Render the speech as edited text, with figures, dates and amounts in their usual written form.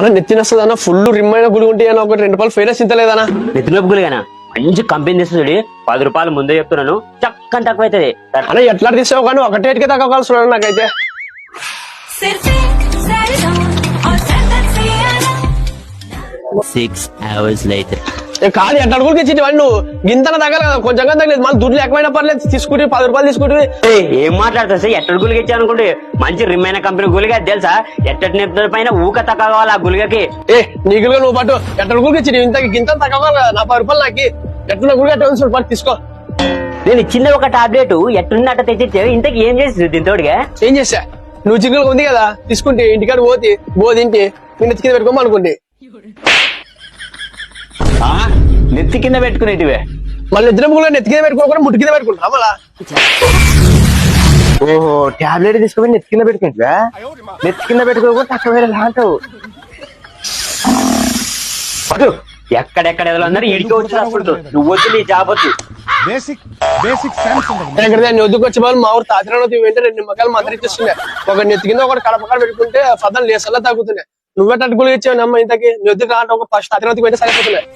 అన్న నెత్తినొస్తుంది అన్న ఫుల్ రిమ్మైన గుడి ఉంటే ఒక ₹2 ఫెయిల్ చింతలేదన్నా. నెత్తినొప్పి గులిగానా మంచి కంపెనీ తెస్తుంది ₹10 ముందే చెప్తున్నాను చక్కని తక్కువ అవుతుంది అన్న ఎట్లా తీసావు కానీ ఒకటేటికే తక్కువ కావాల్సి చూడండి నాకైతే. కాదు ఎట్లా అడుగులకి ఇచ్చి నువ్వు గింతన తగ్గల కొంచెం తగ్గలేదు మళ్ళీ దుడ్లు ఎక్కువైనా పర్లేదు తీసుకుంటే ₹10 తీసుకుంటే. ఏం మాట్లాడతా సార్ ఎట్టడి గులిగా ఇచ్చా అనుకుంటే మంచి రిమ్మైన కంపెనీ గులిగా తెలుసా ఎట్టటి నెత్తుల పైన ఊక తక్కువ కావాలి ఆ గులిగకి. నీ గులిగా నువ్వు పట్టు ఎట్లా అడుగులకి ఇచ్చి ఇంత గింత తక్కువ కావాలి నా ₹10 నాకు ఎట్లా గుడిగా ఎట్లా తీసుకో. నేను ఇచ్చిన ఒక టాబ్లెట్ ఎట్టున్నట్ట తెచ్చిచ్చే ఇంతకి ఏం చేసి దీంతోడిగా ఏం చేసా నువ్వు చిక్కులు ఉంది కదా తీసుకుంటే ఇంటికాడ తింటే నేను నెత్తి కింద పెట్టుకోమని అనుకుంటే నెత్తి కింద పెట్టుకునేటివే మళ్ళీ నిద్ర నెత్తి కింద పెట్టుకోకుండా ముట్టు కింద పెట్టుకుంటా మళ్ళా. ఓహో టాబ్లెట్ తీసుకుని నెత్తి కింద పెట్టుకుంటా నెత్తి కింద పెట్టుకోకుండా తక్కువ అంటావు. ఎక్కడెక్కడ అందరూ ఇడికి వచ్చి రాకూడదు నువ్వు వచ్చి నీ జాబ్ వచ్చు. వద్దుకు వచ్చే వాళ్ళు మా ఊరు తాతిరాలో వెంటే 2 నిమ్మకాయలు మంత్రి ఇచ్చేస్తున్నాయి. ఒక నెత్తి కింద ఒకటి కడపకాడ పెట్టుకుంటే సదన్ లేసల్లా తగ్గుతున్నాయి. నువ్వే తట్టుకులు ఇచ్చావు నమ్మ ఇంతకి నెత్తి రాంటే ఒక ఫస్ట్ తాతిరాతికి వెంటే సరిపోతున్నాయి.